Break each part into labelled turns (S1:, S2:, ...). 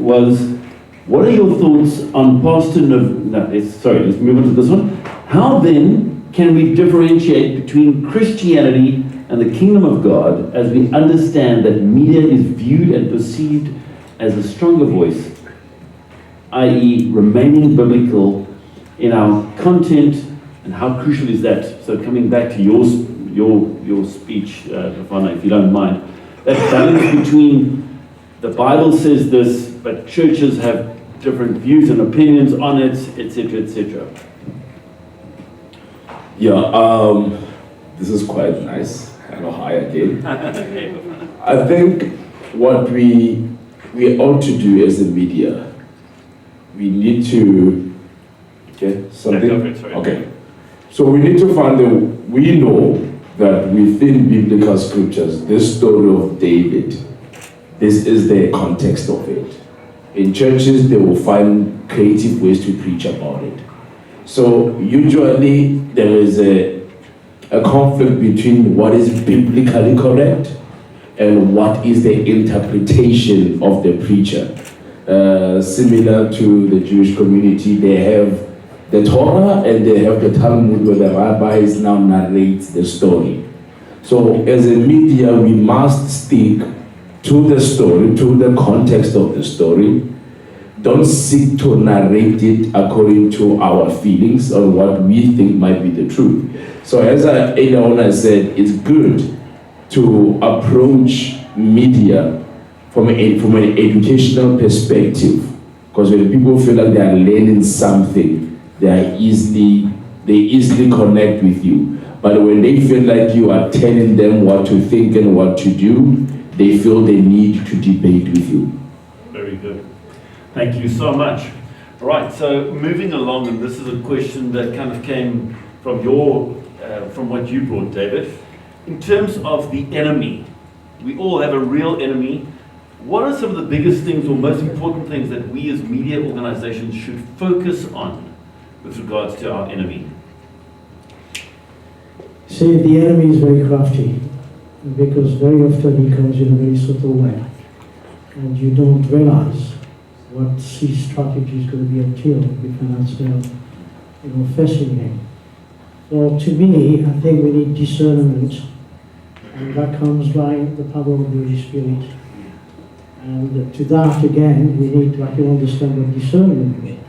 S1: was, what are your thoughts on Pastor let's move on to this one. How then can we differentiate between Christianity and the kingdom of God as we understand that media is viewed and perceived as a stronger voice, i.e. remaining biblical in our content, and how crucial is that? So coming back to your speech, Bafana, if you don't mind, that balance between the Bible says this, but churches have different views and opinions on it, etc., etc.
S2: Yeah, this is quite nice. Hello, hi again. I think what we ought to do as a media, we need to, okay. So we need to find we know that within biblical scriptures, this story of David, this is the context of it. In churches, they will find creative ways to preach about it. So usually there is a conflict between what is biblically correct and what is the interpretation of the preacher. Similar to the Jewish community, they have the Torah and they have the Talmud where the rabbis now narrate the story. So as a media, we must stick to the story, to the context of the story. Don't seek to narrate it according to our feelings or what we think might be the truth. So as earlier on I said, it's good to approach media from an educational perspective, because when people feel like they are learning something, they easily connect with you. But when they feel like you are telling them what to think and what to do, they feel they need to debate with you.
S1: Very good. Thank you so much. All right, so moving along, and this is a question that kind of came from from what you brought, David. In terms of the enemy, we all have a real enemy. What are some of the biggest things or most important things that we as media organizations should focus on with regards to our enemy?
S3: See, the enemy is very crafty, because very often he comes in a very subtle way, and you don't realize what his strategy is going to be until you cannot start, facing him. So to me, I think we need discernment, and that comes by the power of the Holy Spirit. And to that, again, we need to actually understand what discernment means,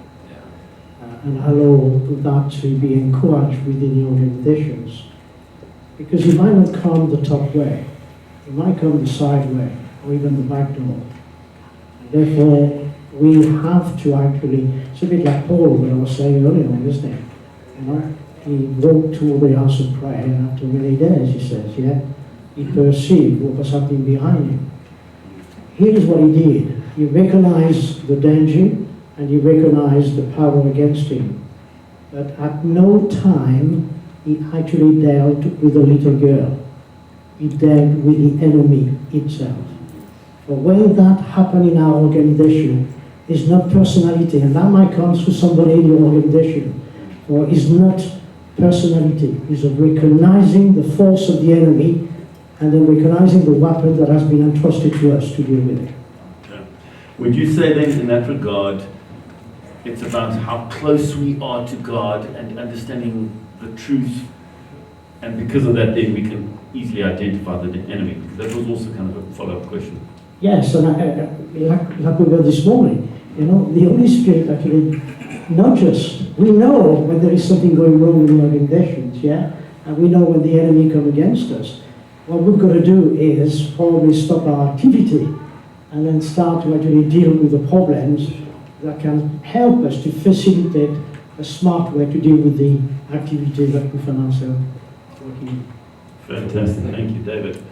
S3: and allow that to be encouraged within the organizations. Because it might not come the top way, it might come the side way, or even the back door. And therefore, we have to actually, it's a bit like Paul, what I was saying earlier on, isn't it? He walked to the house of prayer, and after many days, he says, he perceived what was happening behind him. Here's what he did. He recognized the danger, and he recognized the power against him. But at no time, he actually dealt with a little girl. He dealt with the enemy itself. But when that happened in our organization, it's not personality, and that might come through somebody in your organization, or it's not personality, it's of recognizing the force of the enemy and then recognizing the weapon that has been entrusted to us to deal with it.
S1: Okay. Would you say then, in that regard, it's about how close we are to God and understanding the truth, and because of that, then we can easily identify the enemy? That was also kind of a follow-up question.
S3: Yes, and like we were this morning, the Holy Spirit actually nudges us. We know when there is something going wrong in the organizations, and we know when the enemy comes against us. What we've got to do is probably stop our activity and then start to actually deal with the problems that can help us to facilitate a smart way to deal with the activity that we find ourselves working.
S1: Fantastic, thank you, David.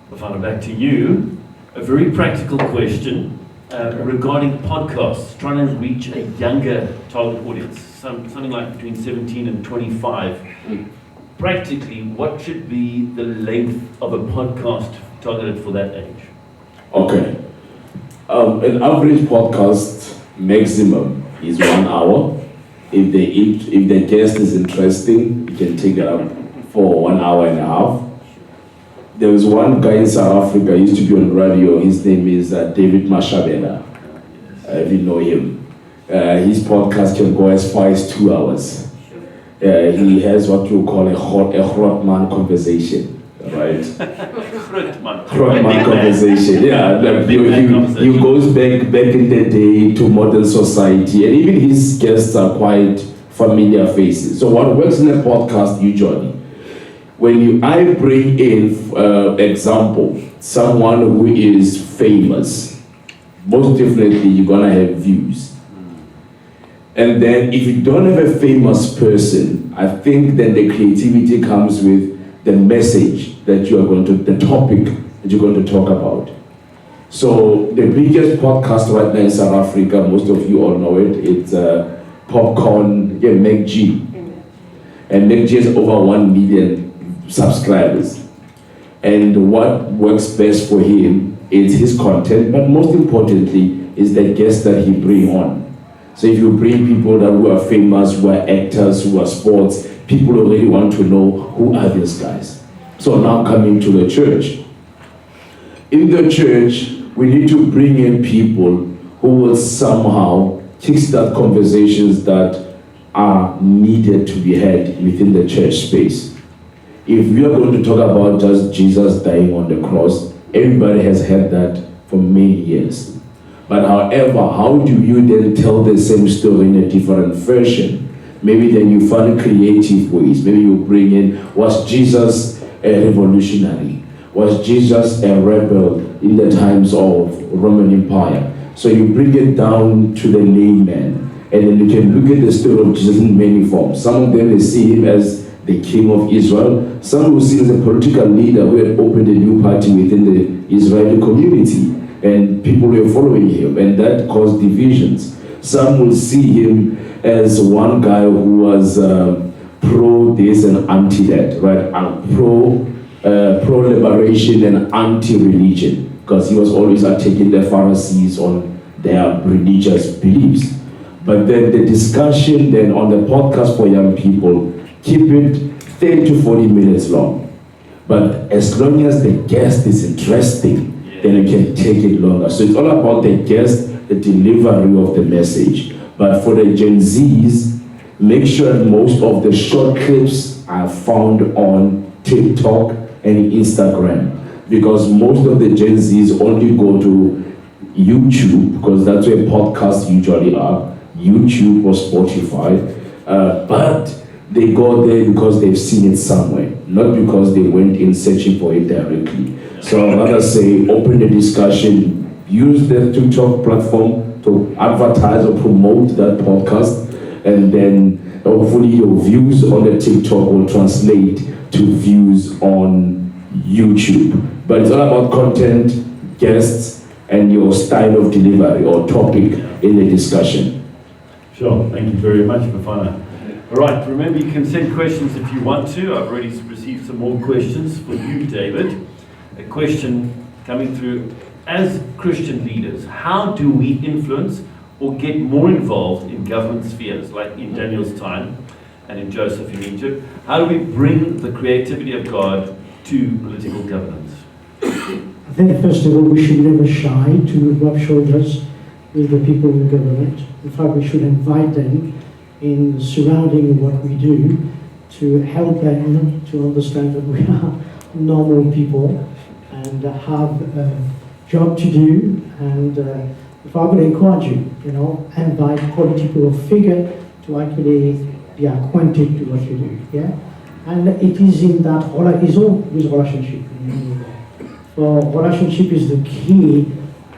S1: Bafana, back to you. A very practical question regarding podcasts, trying to reach a younger target audience, something like between 17 and 25. Practically, what should be the length of a podcast targeted for that age?
S2: Okay. An average podcast maximum is 1 hour. If the guest is interesting, you can take it up for 1 hour and a half. There was one guy in South Africa, he used to be on radio, his name is David Mashabela. if you know him. His podcast can go as far as 2 hours. He has what you call a Grootman conversation, right? Grootman conversation, yeah. Like he goes back in the day to modern society, and even his guests are quite familiar faces. So what works in a podcast usually, when I bring in, example, someone who is famous, most definitely you're gonna have views. And then if you don't have a famous person, I think then the creativity comes with the message that you are going to, the topic that you're going to talk about. So the biggest podcast right now in South Africa, most of you all know it, it's Popcorn, Meg G. And Meg G has over 1 million subscribers. And what works best for him is his content, but most importantly is the guests that he brings on. So if you bring people that who are famous, who are actors, who are sports, people already want to know who are these guys. So now coming to the church. In the church, we need to bring in people who will somehow kickstart conversations that are needed to be had within the church space. If we are going to talk about just Jesus dying on the cross, everybody has heard that for many years. But however, how do you then tell the same story in a different version? Maybe then you find creative ways. Maybe you bring in, was Jesus a revolutionary? Was Jesus a rebel in the times of Roman Empire? So you bring it down to the layman, and then you can look at the story of Jesus in many forms. Some of them, they see him as the king of Israel. Some will see him as a political leader who had opened a new party within the Israeli community, and people were following him, and that caused divisions. Some will see him as one guy who was pro this and anti that, right? Pro-liberation and anti-religion, because he was always attacking the Pharisees on their religious beliefs. But then the discussion then on the podcast for young people, keep it 30 to 40 minutes long. But as long as the guest is interesting, then you can take it longer. So it's all about the guest, the delivery of the message. But for the Gen Zs, make sure most of the short clips are found on TikTok and Instagram. Because most of the Gen Zs only go to YouTube, because that's where podcasts usually are, YouTube or Spotify. But they go there because they've seen it somewhere, not because they went in searching for it directly. So I'd rather say open the discussion, use the TikTok platform to advertise or promote that podcast, and then hopefully your views on the TikTok will translate to views on YouTube. But it's all about content, guests, and your style of delivery or topic in the discussion.
S1: Sure, thank you very much, Bafana. All right, remember you can send questions if you want to. I've already received some more questions for you, David. A question coming through: as Christian leaders, how do we influence or get more involved in government spheres, like in Daniel's time and in Joseph in Egypt? How do we bring the creativity of God to political governance?
S3: I think first of all we should never shy to rub shoulders with the people in government. In fact, we should invite them in surrounding what we do to help them to understand that we are normal people and have a job to do. And if I would encourage you, invite political figure to actually be acquainted to what you do. Yeah, and it is in that it's all with relationship. So relationship is the key,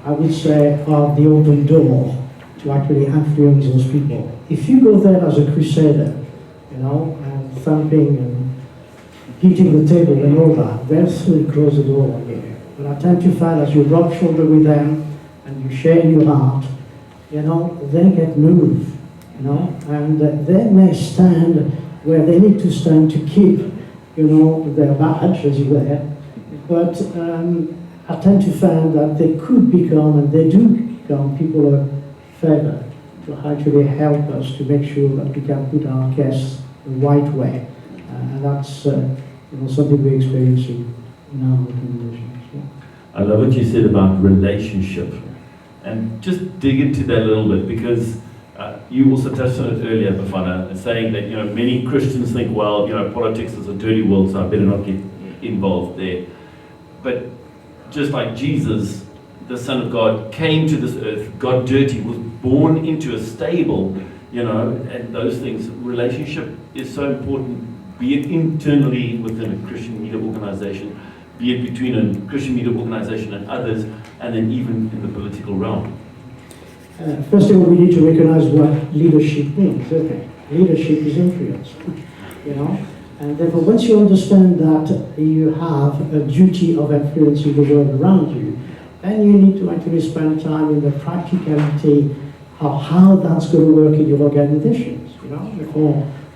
S3: I would say, of the open door to actually influence those people. If you go there as a crusader, and thumping and hitting the table and all that, they'll still close the door on you. But I tend to find as you rub shoulder with them and you share your heart, they get moved, and they may stand where they need to stand to keep, their badge, as you were. But I tend to find that they could become, and they do become, people of favor to actually help us to make sure that we can put our guests the right way. And that's something we're experiencing in our recommendations. Yeah.
S1: I love what you said about relationship and just dig into that a little bit, because you also touched on it earlier, Bafana, saying that many Christians think, well, politics is a dirty world, so I better not get involved there. But just like Jesus, the Son of God, came to this earth, got dirty, was born into a stable, and those things. Relationship is so important, be it internally within a Christian media organization, be it between a Christian media organization and others, and then even in the political realm.
S3: First of all, we need to recognize what leadership means. Okay, leadership is influence, and therefore once you understand that you have a duty of influencing the world around you, then you need to actually spend time in the practicality of how that's going to work in your organizations.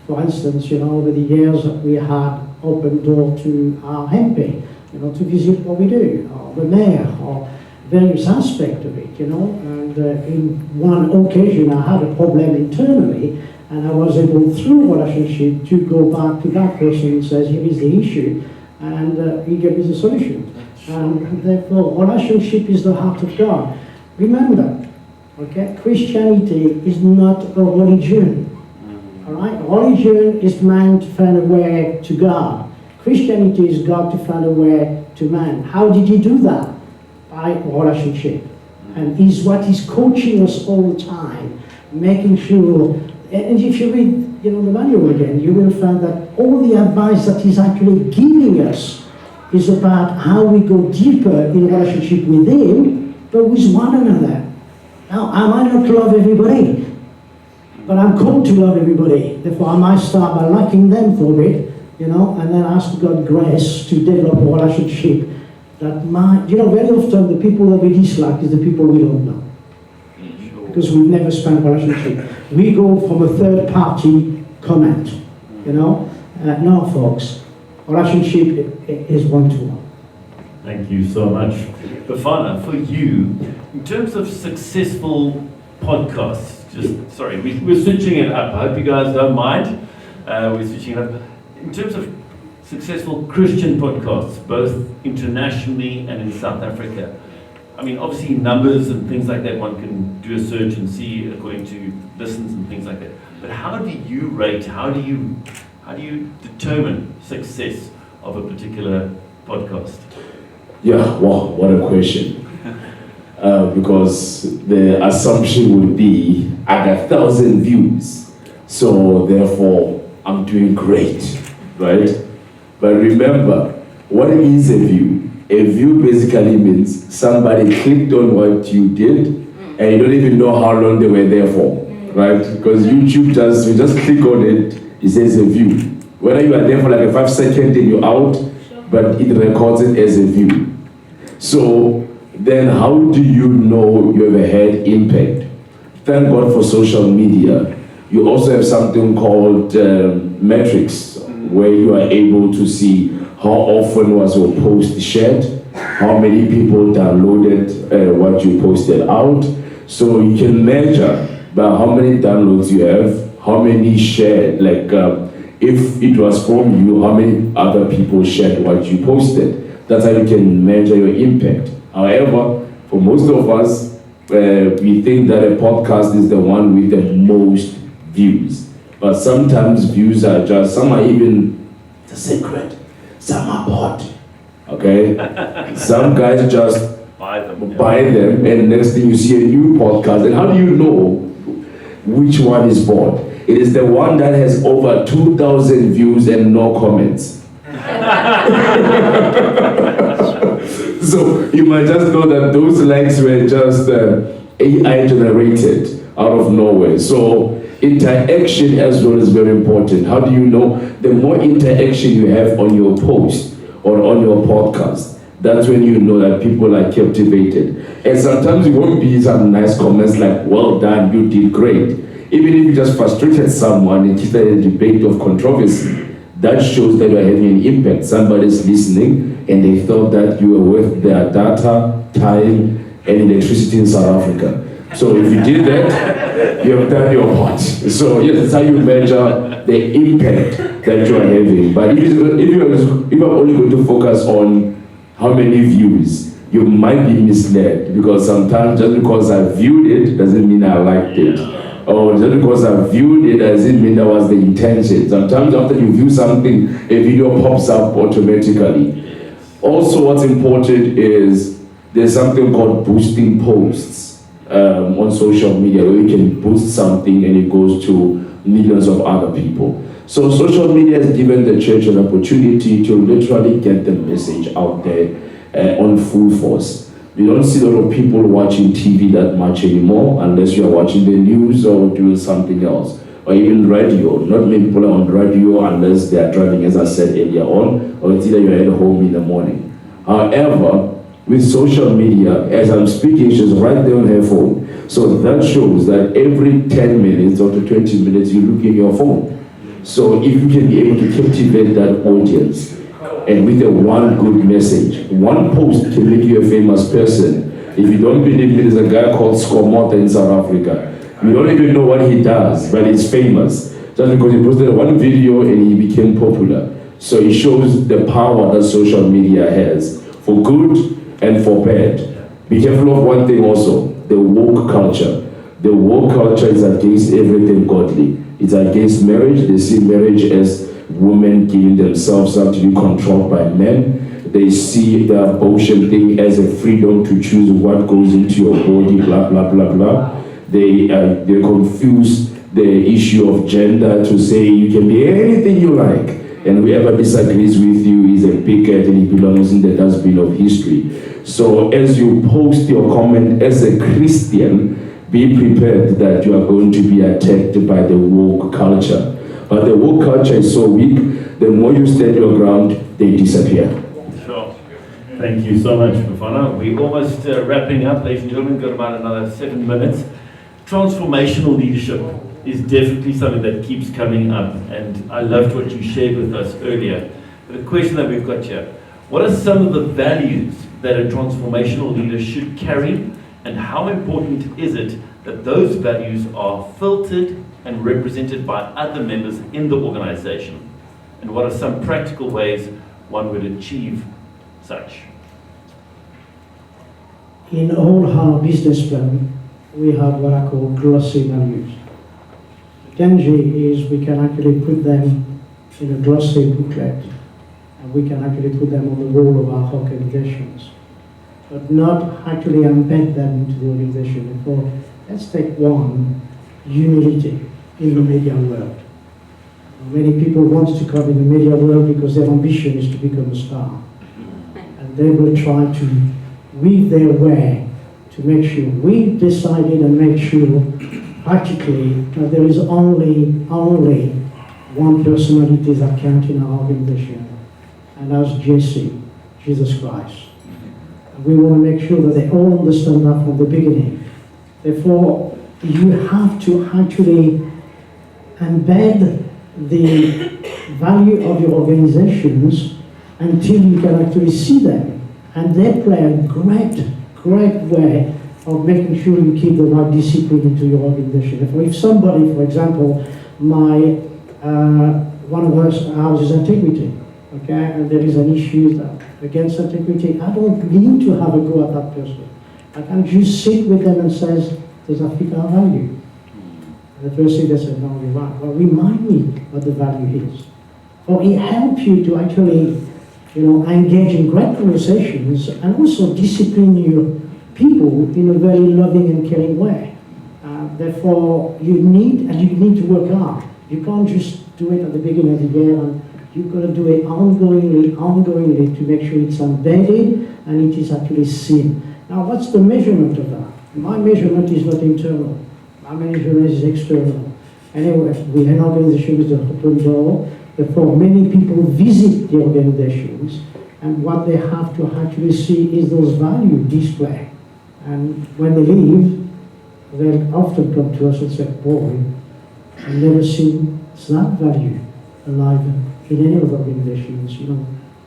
S3: For instance, over the years we had open door to our MP, to visit what we do, or the mayor, or various aspects of it, and in one occasion I had a problem internally, and I was able, through relationship, to go back to that person and say, here is the issue, and he gave me the solution. And therefore, relationship is the heart of God. Remember, okay, Christianity is not a religion, all right? Religion is man to find a way to God. Christianity is God to find a way to man. How did he do that? By relationship. And is what he's coaching us all the time, making sure, and if you read the manual again, you will find that all the advice that he's actually giving us is about how we go deeper in relationship with him, but with one another. Now, I might not love everybody, but I'm called to love everybody. Therefore, I might start by liking them for a bit, and then ask God grace to develop a relationship that might, very often the people that we dislike is the people we don't know. Because we've never spent relationship. We go from a third party comment, no, folks. Relationship is one-to-one.
S1: Thank you so much. Bafana, for you, in terms of successful podcasts, we're switching it up. I hope you guys don't mind. We're switching it up. In terms of successful Christian podcasts, both internationally and in South Africa, I mean, obviously numbers and things like that, one can do a search and see according to listens and things like that. But how do you rate, how do you determine success of a particular podcast?
S2: Yeah, wow, what a question. Because the assumption would be, I got 1,000 views, so therefore I'm doing great, right? But remember, what is a view? A view basically means somebody clicked on what you did, and you don't even know how long they were there for, right? Because YouTube you just click on it, it says a view. Whether you are there for like a 5 second and you're out, but it records it as a view. So then how do you know you have had impact? Thank God for social media. You also have something called metrics, where you are able to see how often was your post shared, how many people downloaded what you posted out. So you can measure by how many downloads you have, how many shared, if it was from you, how many other people shared what you posted. That's how you can measure your impact. However, for most of us, we think that a podcast is the one with the most views. But sometimes views are some are even the secret. Some are bought. Okay? Some guys just buy them, and next thing you see a new podcast. And how do you know which one is bought? It is the one that has over 2,000 views and no comments. So you might just know that those likes were just AI generated out of nowhere. So interaction as well is very important. How do you know? The more interaction you have on your post or on your podcast, that's when you know that people are captivated. And sometimes it won't be some nice comments like, well done, you did great. Even if you just frustrated someone and started a debate of controversy, that shows that you are having an impact. Somebody's listening and they thought that you were worth their data, time, and electricity in South Africa. So if you did that, you have done your part. So yes, that's how you measure the impact that you are having. But if you're only going to focus on how many views, you might be misled, because sometimes just because I viewed it doesn't mean I liked it. Or just because I viewed it doesn't mean that was the intention. Sometimes after you view something, a video pops up automatically. Also, what's important is there's something called boosting posts on social media, where you can boost something and it goes to millions of other people. So social media has given the church an opportunity to literally get the message out there on full force. We don't see a lot of people watching TV that much anymore, unless you are watching the news or doing something else, or even radio. Not many people are on radio unless they are driving, as I said earlier on, or it's either you're at home in the morning. However, with social media, as I'm speaking, she's right there on her phone. So that shows that every 10 minutes or to 20 minutes, you look in your phone. So if you can be able to captivate that audience, and with a one good message, one post can make you a famous person. If you don't believe me, there's a guy called Skomota in South Africa. We don't even know what he does, but he's famous. Just because he posted one video and he became popular. So it shows the power that social media has, for good and for bad. Be careful of one thing also, the woke culture. The woke culture is against everything godly. It's against marriage. They see marriage as women giving themselves up to be controlled by men. They see the abortion thing as a freedom to choose what goes into your body, blah, blah, blah, blah. They confuse the issue of gender to say you can be anything you like, and whoever disagrees with you is a bigot and he belongs in the dustbin of history. So as you post your comment as a Christian, be prepared that you are going to be attacked by the woke culture. But the woke culture is so weak, the more you stand your ground, they disappear.
S1: Sure. Thank you so much, Bafana. We're almost wrapping up, ladies and gentlemen. Got about another 7 minutes. Transformational leadership is definitely something that keeps coming up, and I loved what you shared with us earlier. But the question that we've got here, what are some of the values that a transformational leader should carry, and how important is it that those values are filtered and represented by other members in the organization? And what are some practical ways one would achieve such?
S3: In all our business plan, we have what I call glossy values. The danger is we can actually put them in a glossy booklet, and we can actually put them on the wall of our organizations, but not actually embed them into the organization. Therefore, let's take one, humility in the media world. Many people want to come in the media world because their ambition is to become a star. And they will try to weave their way to make sure we've decided and make sure practically that there is only one personality that counts in our organization, and that's Jesus Christ. And we want to make sure that they all understand that from the beginning. Therefore, you have to actually embed the value of your organizations until you can actually see them. And they play a great way of making sure you keep the right discipline into your organization. If somebody, for example, one of ours is integrity, okay, and there is an issue against integrity, I don't need to have a go at that person. I can just sit with them and say, does that fit our value? And the first thing they said, no, you're right. Well, remind me what the value is. Or it helps you to actually, engage in great conversations and also discipline your people in a very loving and caring way. Therefore, you need to work hard. You can't just do it at the beginning of the year, and you've got to do it ongoingly to make sure it's embedded and it is actually seen. Now, what's the measurement of that? My measurement is not internal. My measurement is external. Anyway, we have an organization with an open door. Therefore, many people visit the organizations, and what they have to actually see is those values displayed. And when they leave, they often come to us and say, boy, I've never seen that value alive in any of the organizations,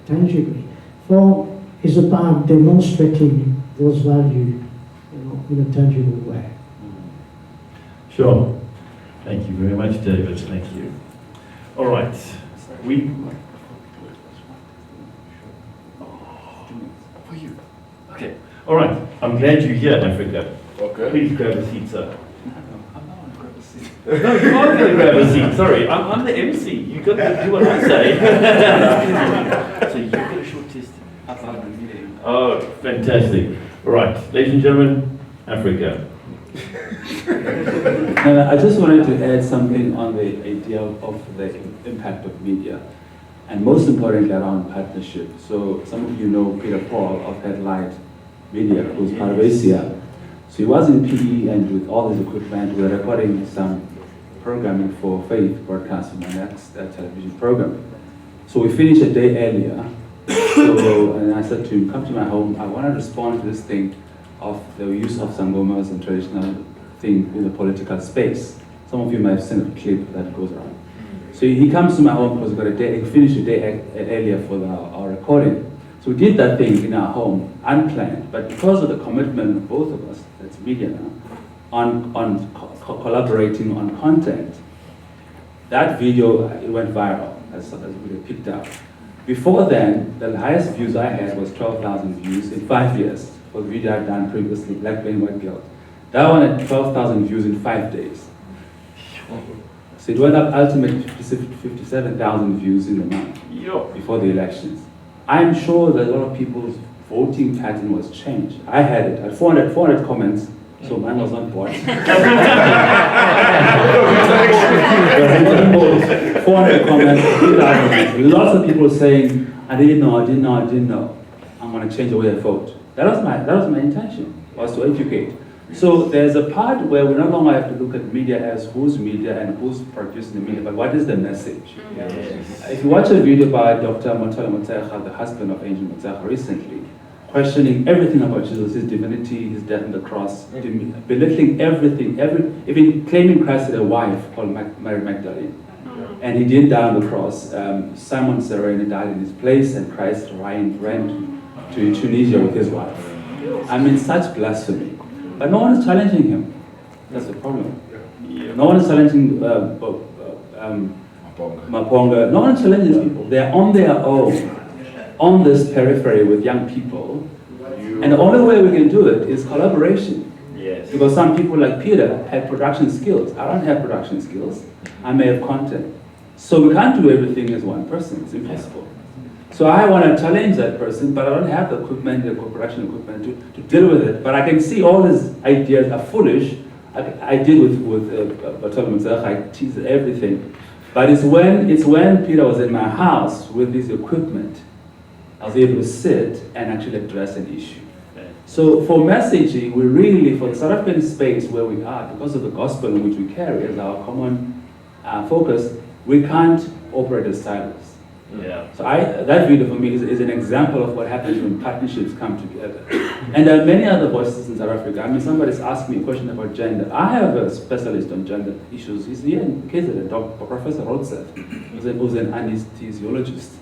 S3: tangibly. For it's about demonstrating those values, in a tangible way.
S1: Sure. Thank you very much, David. Thank you. All right. For you. Okay. All right. I'm glad you're here, Africa.
S2: Okay.
S1: Please grab a seat, sir. No, you are going to grab a seat. Sorry, I'm the MC. You got to do what I say. So you get a short test. Oh, fantastic. Right, ladies and gentlemen, Africa.
S4: I just wanted to add something on the idea of the impact of media, and most importantly around partnership. So some of you know Peter Paul of Headlight Media, who's part of ACL. So he was in PE, and with all his equipment, we were recording some programming for Faith broadcasting on that television program. So we finished a day earlier. So, and I said to him, come to my home, I want to respond to this thing of the use of sangomas and traditional thing in the political space. Some of you might have seen a clip that goes around. So he comes to my home because we got a day, he finished a day earlier for our recording. So we did that thing in our home, unplanned, but because of the commitment of both of us, that's media now, on collaborating on content, that video, it went viral, as we picked up. Before then, the highest views I had was 12,000 views in 5 years for the video I'd done previously, Black Plain White Girl. That one had 12,000 views in 5 days. So it went up ultimately 57,000 views in the month before the elections. I'm sure that a lot of people's voting pattern was changed. I had it at 400 comments, so mine was not bought. 400 comments, lots of people saying, I didn't know. I'm going to change the way I vote. That was my intention, was to educate. So there's a part where we no longer have to look at media as who's media and who's producing the media, but what is the message? Yes. If you watch a video by Dr. Motala Motsecha, the husband of Angel Motsecha, recently, questioning everything about Jesus, his divinity, his death on the cross, belittling everything, even claiming Christ had a wife called Mary Magdalene. And he didn't die on the cross. Simon Serena died in his place, and Christ ran to Tunisia with his wife. I mean, such blasphemy. But no one is challenging him. That's the problem. No one is challenging Maponga. No one challenges people. They're on their own, on this periphery with young people. And the only way we can do it is collaboration. Yes. Because some people like Peter had production skills. I don't have production skills. I may have content. So we can't do everything as one person. It's impossible. So I want to challenge that person, but I don't have the equipment, the production equipment to deal with it. But I can see all his ideas are foolish. I did with Bafana Motsecha, I tease everything. But it's when Peter was in my house with this equipment, I was able to sit and actually address an issue. So for messaging, we really, for the South African space where we are, because of the gospel in which we carry as our common focus, we can't operate as silos. Yeah. So that video for me is an example of what happens when partnerships come together. And there are many other voices in South Africa. I mean, somebody's asked me a question about gender. I have a specialist on gender issues. He's here in KZN, Dr. Professor Rodseth, who's an anesthesiologist,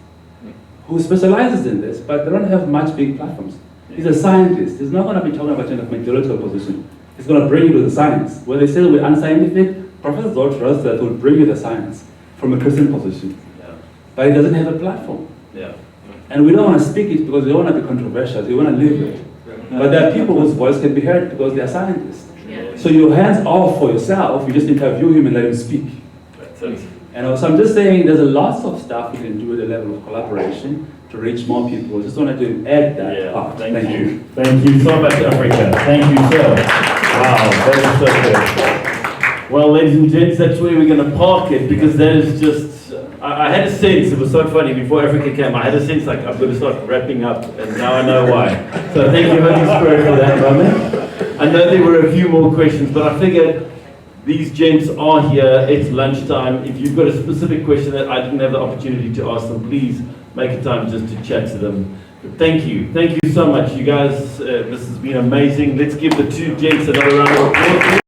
S4: who specializes in this, but they don't have much big platforms. He's a scientist. He's not going to be talking about gender from a theological position. He's going to bring you to the science. When they say we're unscientific, Professor Rodseth will bring you the science from a Christian position. But he doesn't have a platform. Yeah. And we don't want to speak it because we don't want to be controversial. We want to live it. But there are people whose voice can be heard because they are scientists. Yeah. So your hands off for yourself, you just interview him and let him speak. And so I'm just saying there's a lot of stuff we can do at the level of collaboration to reach more people. Just wanted to add that part.
S1: Thank you. Thank you so much, Africa. Thank you, sir. Wow, that is so good. Well, ladies and gents, that's where we're going to park it because that is just... I had a sense, it was so funny, before Africa came, I had a sense like I'm going to start wrapping up, and now I know why. So thank you, Holy Spirit, for that moment. I know there were a few more questions, but I figured these gents are here, it's lunchtime. If you've got a specific question that I didn't have the opportunity to ask them, please make a time just to chat to them. But thank you so much, you guys. This has been amazing. Let's give the two gents another round of applause.